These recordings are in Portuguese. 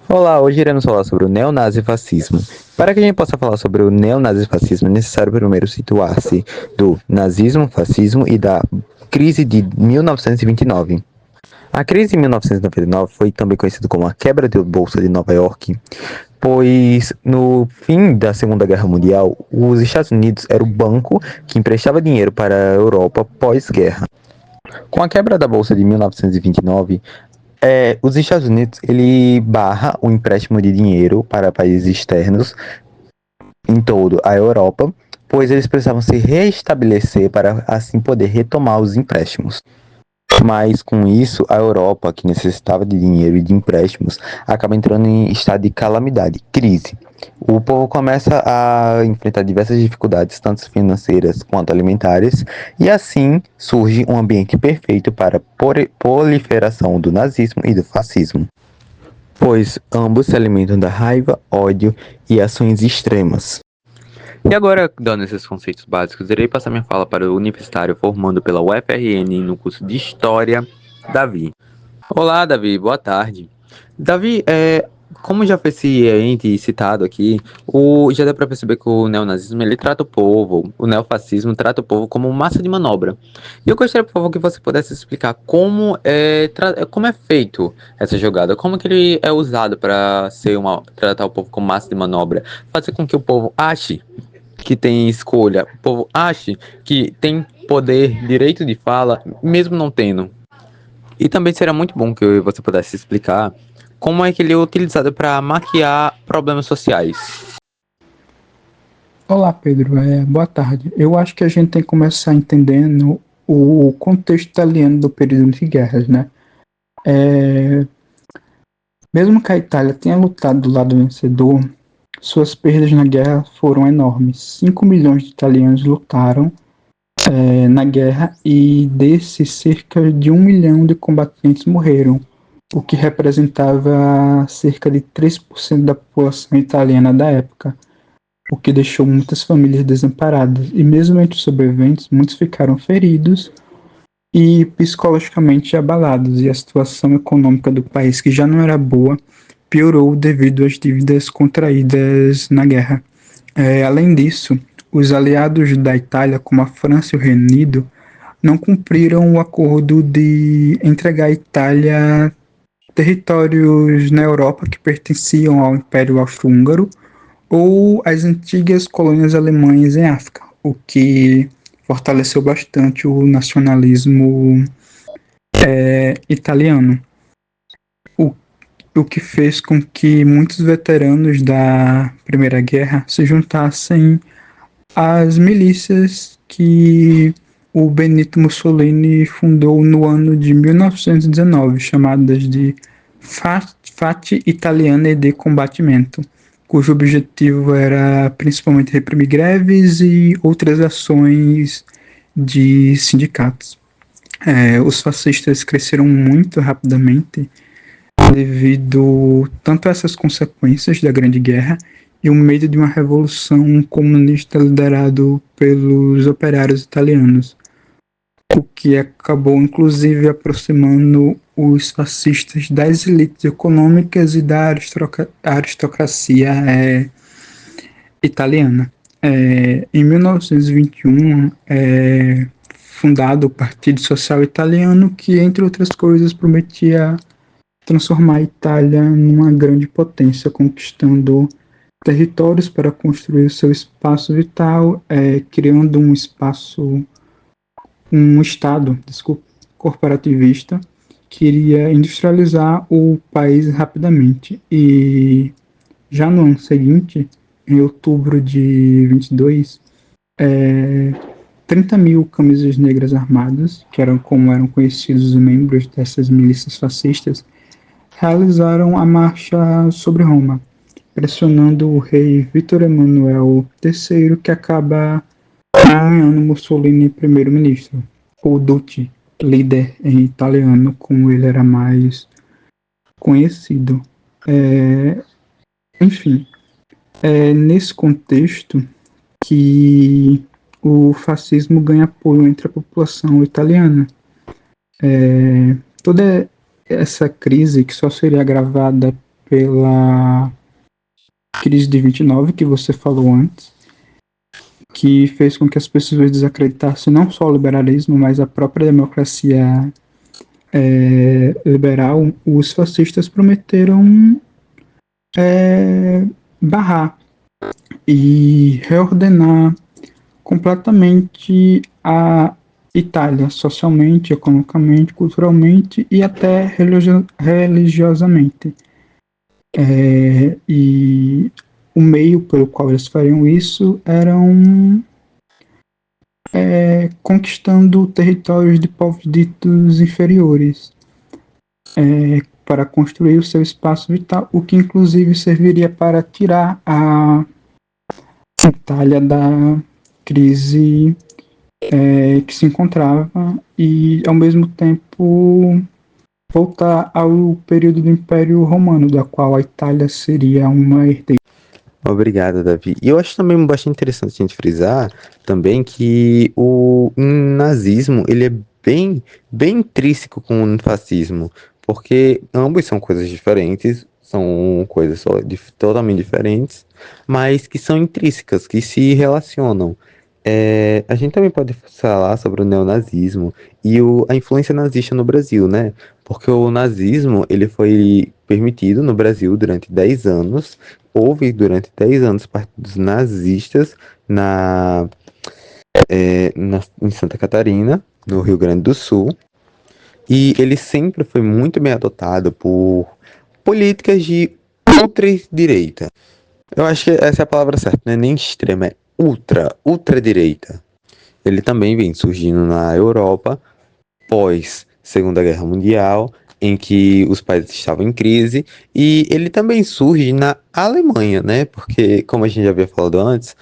Olá, hoje iremos falar sobre o neonazifascismo. Para que a gente possa falar sobre o neonazifascismo, é necessário primeiro situar-se do nazismo, fascismo e da crise de 1929. A crise de 1999 foi também conhecida como a quebra da Bolsa de Nova York, pois no fim da Segunda Guerra Mundial, os Estados Unidos era o banco que emprestava dinheiro para a Europa pós-guerra. Com a quebra da Bolsa de 1929, os Estados Unidos ele barra o empréstimo de dinheiro para países externos em toda a Europa, pois eles precisavam se reestabelecer para assim poder retomar os empréstimos. Mas com isso, a Europa, que necessitava de dinheiro e de empréstimos, acaba entrando em estado de calamidade, crise. O povo começa a enfrentar diversas dificuldades, tanto financeiras quanto alimentares, e assim surge um ambiente perfeito para a proliferação do nazismo e do fascismo, pois ambos se alimentam da raiva, ódio e ações extremas. E agora, dando esses conceitos básicos, irei passar minha fala para o universitário formando pela UFRN no curso de História, Davi. Olá, Davi, boa tarde. Davi, como já foi ciente e citado aqui, já dá para perceber que o neonazismo ele trata o povo, o neofascismo trata o povo como massa de manobra. E eu gostaria, por favor, que você pudesse explicar como como é feito essa jogada, como que ele é usado para tratar o povo como massa de manobra, fazer com que o povo ache que tem escolha, o povo ache que tem poder, direito de fala, mesmo não tendo. E também seria muito bom que você pudesse explicar como é que ele é utilizado para maquiar problemas sociais. Olá, Pedro. Boa tarde. Eu acho que a gente tem que começar entendendo o contexto italiano do período de guerras, né? Mesmo que a Itália tenha lutado do lado vencedor, suas perdas na guerra foram enormes. 5 milhões de italianos lutaram na guerra e desses cerca de 1 milhão de combatentes morreram, o que representava cerca de 3% da população italiana da época, o que deixou muitas famílias desamparadas. E mesmo entre os sobreviventes, muitos ficaram feridos e psicologicamente abalados, e a situação econômica do país, que já não era boa, piorou devido às dívidas contraídas na guerra. Além disso, os aliados da Itália, como a França e o Reino Unido, não cumpriram o acordo de entregar à Itália territórios na Europa que pertenciam ao Império Austro-Húngaro ou às antigas colônias alemãs em África, o que fortaleceu bastante o nacionalismo italiano. O que fez com que muitos veteranos da Primeira Guerra se juntassem às milícias que o Benito Mussolini fundou no ano de 1919, chamadas de Fate Italiane de Combattimento, cujo objetivo era principalmente reprimir greves e outras ações de sindicatos. Os fascistas cresceram muito rapidamente devido tanto a essas consequências da Grande Guerra e o medo de uma revolução comunista liderado pelos operários italianos, o que acabou inclusive aproximando os fascistas das elites econômicas e da aristocracia italiana. Em 1921, fundado o Partido Social Italiano, que, entre outras coisas, prometia transformar a Itália numa grande potência, conquistando territórios para construir o seu espaço vital, criando um Estado corporativista que iria industrializar o país rapidamente. E já no ano seguinte, em outubro de 22, 30 mil camisas negras armadas, que eram como eram conhecidos os membros dessas milícias fascistas, realizaram a marcha sobre Roma, pressionando o rei Vítor Emanuel III, que acaba nomeando Mussolini primeiro-ministro, ou Duce, líder em italiano, como ele era mais conhecido. Enfim, é nesse contexto que o fascismo ganha apoio entre a população italiana. Toda essa crise, que só seria agravada pela crise de 29, que você falou antes, que fez com que as pessoas desacreditassem não só o liberalismo, mas a própria democracia liberal, os fascistas prometeram barrar e reordenar completamente a Itália, socialmente, economicamente, culturalmente e até religiosamente. E o meio pelo qual eles fariam isso eram conquistando territórios de povos ditos inferiores para construir o seu espaço vital, o que inclusive serviria para tirar a Itália da crise que se encontrava e, ao mesmo tempo, voltar ao período do Império Romano, da qual a Itália seria uma herdeira. Obrigado, Davi. E eu acho também bastante interessante a gente frisar também que o nazismo, ele é bem intrínseco com o fascismo, porque ambos são coisas diferentes, são coisas totalmente diferentes, mas que são intrínsecas, que se relacionam. A gente também pode falar sobre o neonazismo e a influência nazista no Brasil, né? Porque o nazismo, ele foi permitido no Brasil durante 10 anos. Houve durante 10 anos partidos nazistas em Santa Catarina, no Rio Grande do Sul. E ele sempre foi muito bem adotado por políticas de ultradireita. Eu acho que essa é a palavra certa, não é nem extrema, é ultradireita. Ele também vem surgindo na Europa pós Segunda Guerra Mundial, em que os países estavam em crise, e ele também surge na Alemanha, né? Porque, como a gente já havia falado antes,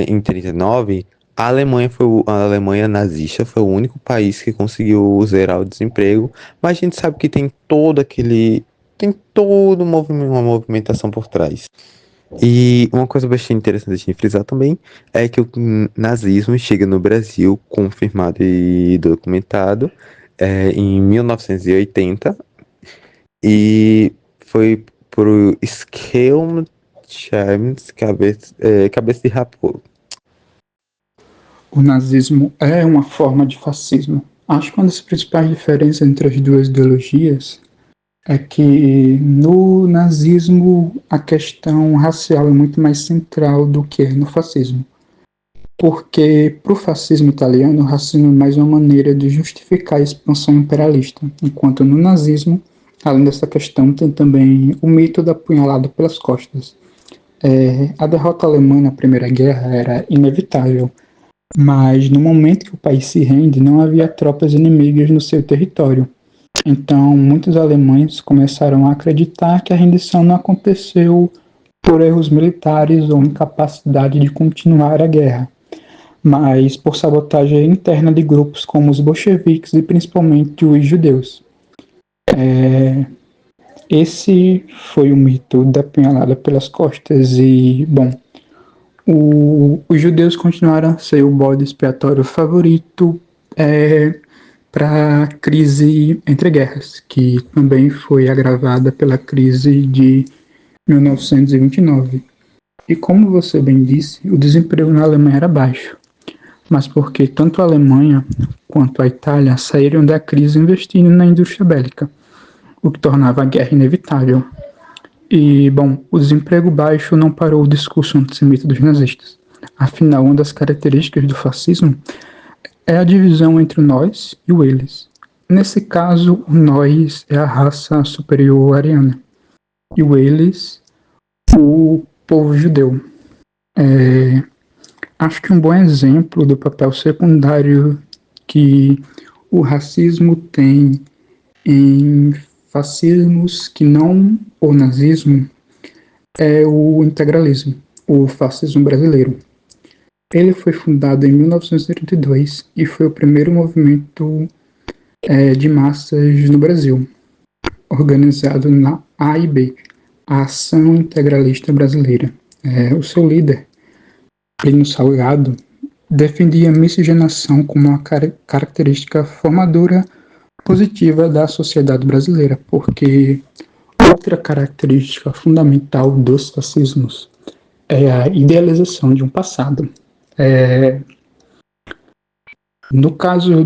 em 39, a Alemanha nazista foi o único país que conseguiu zerar o desemprego, mas a gente sabe que tem todo uma movimentação por trás. E uma coisa bastante interessante de frisar também é que o nazismo chega no Brasil, confirmado e documentado, em 1980, e foi por Schelmscheims, cabeça de raposo. O nazismo é uma forma de fascismo. Acho que uma das principais diferenças entre as duas ideologias é que no nazismo a questão racial é muito mais central do que no fascismo. Porque para o fascismo italiano, o racismo é mais uma maneira de justificar a expansão imperialista, enquanto no nazismo, além dessa questão, tem também o mito da punhalada pelas costas. A derrota alemã na Primeira Guerra era inevitável, mas no momento que o país se rende, não havia tropas inimigas no seu território. Então, muitos alemães começaram a acreditar que a rendição não aconteceu por erros militares ou incapacidade de continuar a guerra, mas por sabotagem interna de grupos como os bolcheviques e principalmente os judeus. Esse foi o mito da punhalada pelas costas e, bom, os judeus continuaram a ser o bode expiatório favorito para a crise entre guerras, que também foi agravada pela crise de 1929. E como você bem disse, o desemprego na Alemanha era baixo, mas porque tanto a Alemanha quanto a Itália saíram da crise investindo na indústria bélica, o que tornava a guerra inevitável. E, bom, o desemprego baixo não parou o discurso antissemita dos nazistas. Afinal, uma das características do fascismo é a divisão entre o nós e o eles. Nesse caso, o nós é a raça superior ariana, e o eles, o povo judeu. Acho que um bom exemplo do papel secundário que o racismo tem em fascismos que não o nazismo é o integralismo, o fascismo brasileiro. Ele foi fundado em 1932 e foi o primeiro movimento de massas no Brasil, organizado na AIB, a Ação Integralista Brasileira. O seu líder, Plínio Salgado, defendia a miscigenação como uma característica formadora positiva da sociedade brasileira, porque outra característica fundamental dos fascismos é a idealização de um passado. No caso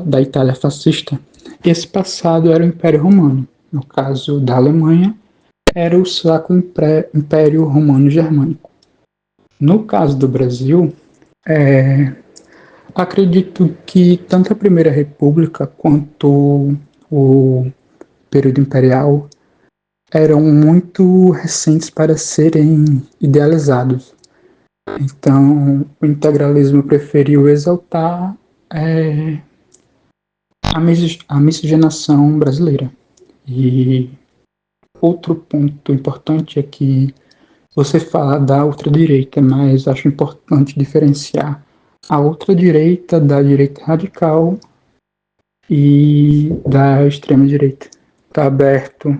da Itália fascista, esse passado era o Império Romano. No caso da Alemanha, era o Sacro Império Romano Germânico. No caso do Brasil, acredito que tanto a Primeira República quanto o período imperial eram muito recentes para serem idealizados. Então, o integralismo preferiu exaltar a miscigenação brasileira. E outro ponto importante é que você fala da ultradireita, mas acho importante diferenciar a ultradireita da direita radical e da extrema-direita. Está aberto.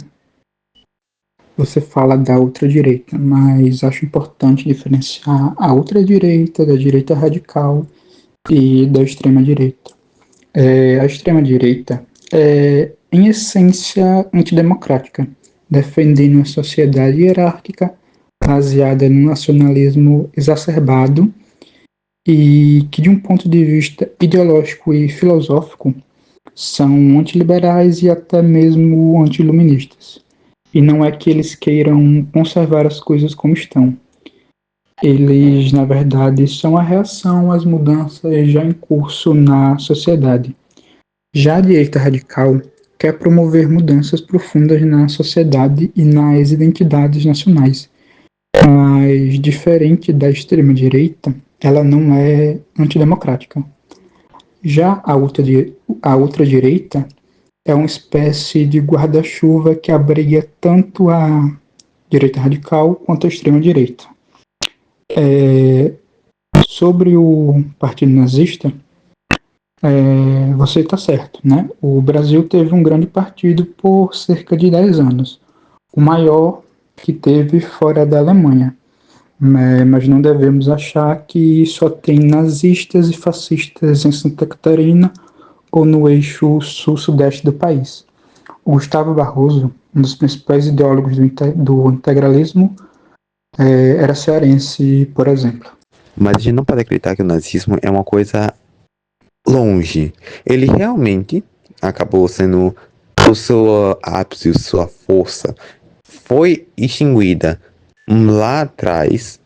Você fala da ultradireita, mas acho importante diferenciar a ultradireita da direita radical e da extrema-direita. A extrema-direita é, em essência, antidemocrática, defendendo uma sociedade hierárquica baseada no nacionalismo exacerbado e que, de um ponto de vista ideológico e filosófico, são antiliberais e até mesmo antiluministas. E não é que eles queiram conservar as coisas como estão. Eles, na verdade, são a reação às mudanças já em curso na sociedade. Já a direita radical quer promover mudanças profundas na sociedade e nas identidades nacionais. Mas, diferente da extrema-direita, ela não é antidemocrática. Já a ultradireita é uma espécie de guarda-chuva que abriga tanto a direita radical quanto a extrema-direita. Sobre o Partido Nazista, você está certo, né? O Brasil teve um grande partido por cerca de 10 anos, o maior que teve fora da Alemanha. Mas não devemos achar que só tem nazistas e fascistas em Santa Catarina ou no eixo sul-sudeste do país. O Gustavo Barroso, um dos principais ideólogos do integralismo, era cearense, por exemplo. Mas a gente não pode acreditar que o nazismo é uma coisa longe. Ele realmente acabou sendo o seu ápice, sua força foi extinguida lá atrás,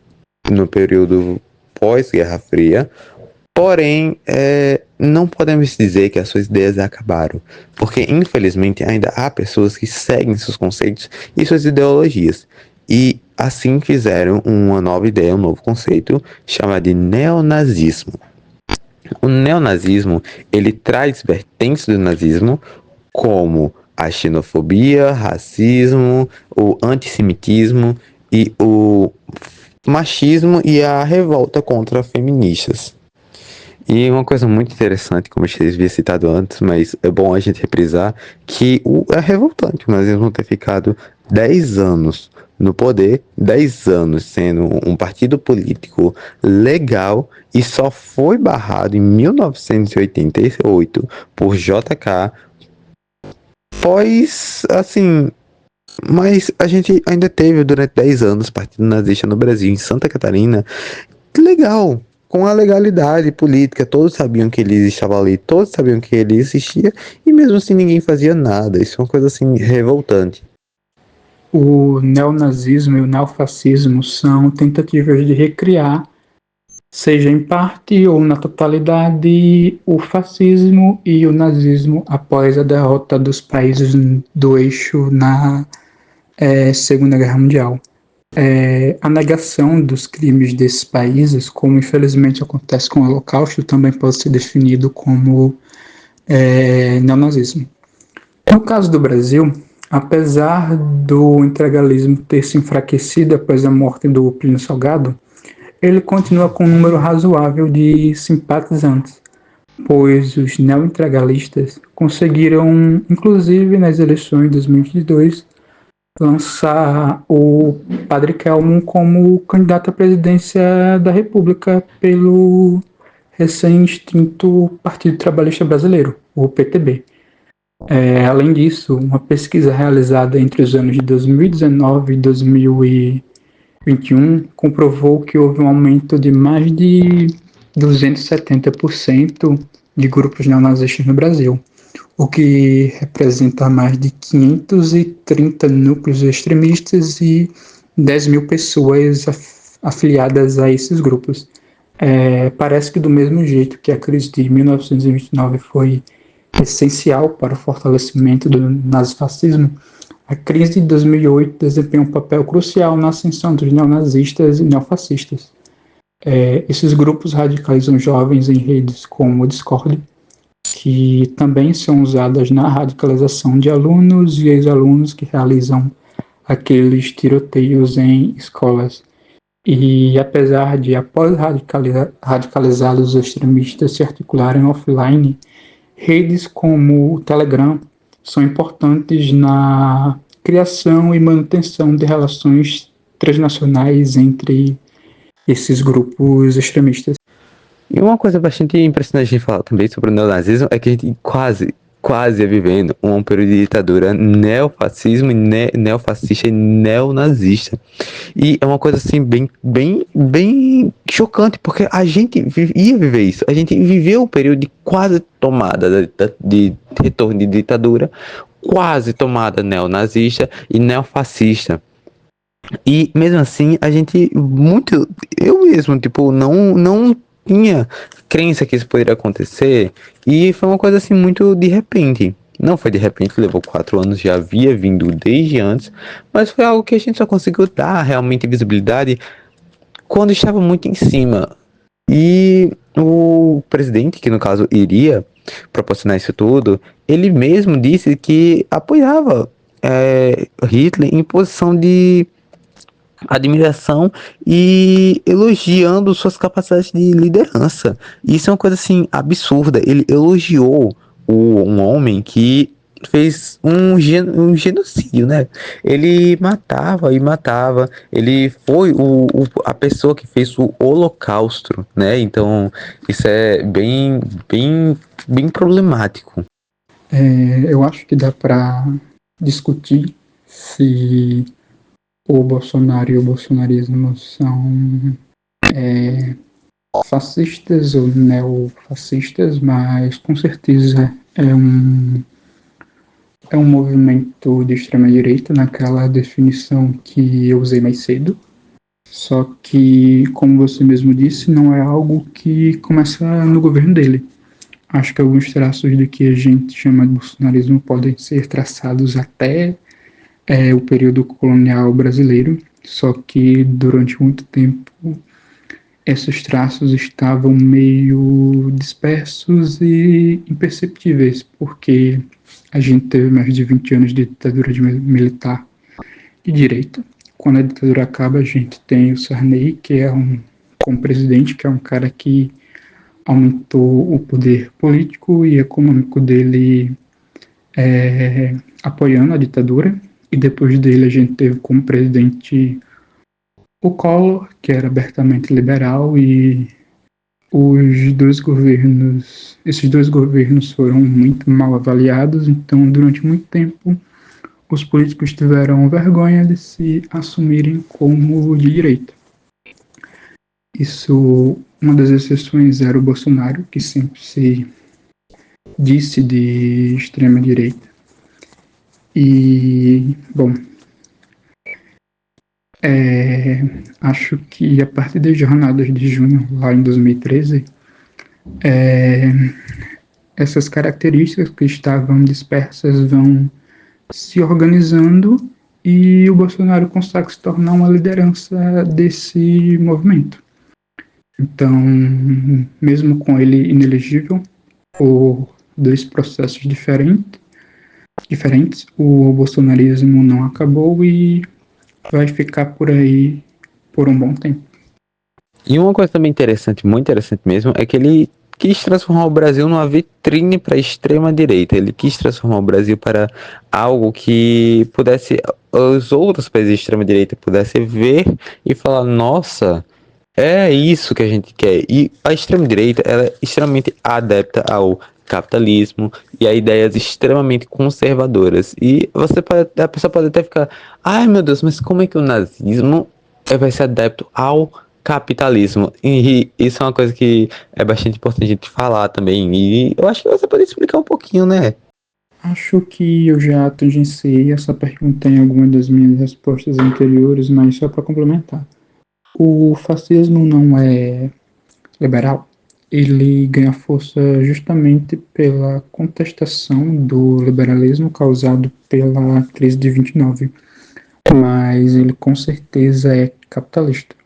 no período pós-Guerra Fria. Porém, não podemos dizer que as suas ideias acabaram, porque infelizmente ainda há pessoas que seguem seus conceitos e suas ideologias, e assim fizeram uma nova ideia, um novo conceito, chamado de neonazismo. O neonazismo, ele traz vertentes do nazismo, como a xenofobia, racismo, o antissemitismo e o machismo e a revolta contra feministas. E uma coisa muito interessante, como eu já havia citado antes, mas é bom a gente reprisar, que é revoltante o nazismo ter ficado 10 anos no poder, 10 anos sendo um partido político legal e só foi barrado em 1988 por JK, pois, assim, mas a gente ainda teve durante 10 anos partido nazista no Brasil, em Santa Catarina, legal, com a legalidade política, todos sabiam que ele estava ali, todos sabiam que ele existia, e mesmo assim ninguém fazia nada. Isso é uma coisa assim revoltante. O neonazismo e o neofascismo são tentativas de recriar, seja em parte ou na totalidade, o fascismo e o nazismo após a derrota dos países do eixo na Segunda Guerra Mundial. A negação dos crimes desses países, como infelizmente acontece com o Holocausto, também pode ser definido como neonazismo. No caso do Brasil, Apesar do integralismo ter se enfraquecido após a morte do Plínio Salgado, ele continua com um número razoável de simpatizantes, pois os neo-integralistas conseguiram, inclusive nas eleições de 2022, lançar o Padre Kelmon como candidato à presidência da República pelo recém-extinto Partido Trabalhista Brasileiro, o PTB. Além disso, uma pesquisa realizada entre os anos de 2019 e 2021 comprovou que houve um aumento de mais de 270% de grupos neonazistas no Brasil, o que representa mais de 530 núcleos extremistas e 10 mil pessoas afiliadas a esses grupos. Parece que do mesmo jeito que a crise de 1929 foi essencial para o fortalecimento do nazifascismo, a crise de 2008 desempenhou um papel crucial na ascensão dos neonazistas e neofascistas. Esses grupos radicalizam jovens em redes como o Discord, que também são usadas na radicalização de alunos e ex-alunos que realizam aqueles tiroteios em escolas. E apesar de, após radicalizados, os extremistas se articularem offline, redes como o Telegram são importantes na criação e manutenção de relações transnacionais entre esses grupos extremistas. E uma coisa bastante impressionante de falar também sobre o neonazismo é que a gente quase ia vivendo um período de ditadura neofascismo, neofascista e neonazista. E é uma coisa assim bem chocante, porque a gente ia viver isso. A gente viveu um período de quase tomada de retorno de ditadura, quase tomada neonazista e neofascista. E mesmo assim, eu mesmo, tipo, não tinha crença que isso poderia acontecer, e foi uma coisa assim muito de repente. Não foi de repente, levou 4 anos, já havia vindo desde antes, mas foi algo que a gente só conseguiu dar realmente visibilidade quando estava muito em cima. E o presidente, que no caso iria proporcionar isso tudo, ele mesmo disse que apoiava Hitler em posição de admiração e elogiando suas capacidades de liderança. Isso é uma coisa assim absurda. Ele elogiou um homem que fez um genocídio, né? Ele matava e matava. Ele foi a pessoa que fez o Holocausto, né? Então isso é bem problemático. Eu acho que dá para discutir se o Bolsonaro e o bolsonarismo são fascistas ou neofascistas, mas com certeza é um movimento de extrema-direita naquela definição que eu usei mais cedo. Só que, como você mesmo disse, não é algo que começa no governo dele. Acho que alguns traços do que a gente chama de bolsonarismo podem ser traçados até o período colonial brasileiro, só que durante muito tempo esses traços estavam meio dispersos e imperceptíveis, porque a gente teve mais de 20 anos de ditadura militar de direita. Quando a ditadura acaba, a gente tem o Sarney, que é como presidente, que é um cara que aumentou o poder político e econômico dele apoiando a ditadura. E depois dele a gente teve como presidente o Collor, que era abertamente liberal, e esses dois governos foram muito mal avaliados, então durante muito tempo os políticos tiveram vergonha de se assumirem como de direita. Uma das exceções era o Bolsonaro, que sempre se disse de extrema direita. E, bom, acho que a partir das jornadas de junho, lá em 2013, essas características que estavam dispersas vão se organizando e o Bolsonaro consegue se tornar uma liderança desse movimento. Então, mesmo com ele inelegível por 2 processos diferentes, diferentes. O bolsonarismo não acabou e vai ficar por aí por um bom tempo. E uma coisa também interessante, muito interessante mesmo, é que ele quis transformar o Brasil numa vitrine para a extrema-direita. Ele quis transformar o Brasil para algo que pudesse, os outros países de extrema-direita pudessem ver e falar, nossa, é isso que a gente quer. E a extrema-direita, ela é extremamente adepta ao capitalismo e a ideias extremamente conservadoras. E a pessoa pode até ficar, ai meu Deus, mas como é que o nazismo vai ser adepto ao capitalismo? E isso é uma coisa que é bastante importante a gente falar também. E eu acho que você pode explicar um pouquinho, né? Acho que eu já tangenciei essa pergunta em alguma das minhas respostas anteriores, mas só para complementar. O fascismo não é liberal. Ele ganha força justamente pela contestação do liberalismo causado pela crise de 29, mas ele com certeza é capitalista.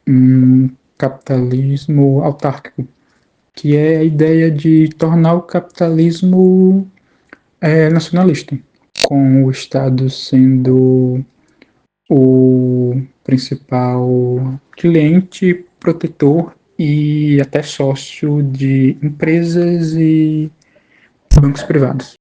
Um capitalismo autárquico, que é a ideia de tornar o capitalismo nacionalista, com o Estado sendo o principal cliente, protetor e até sócio de empresas e bancos privados.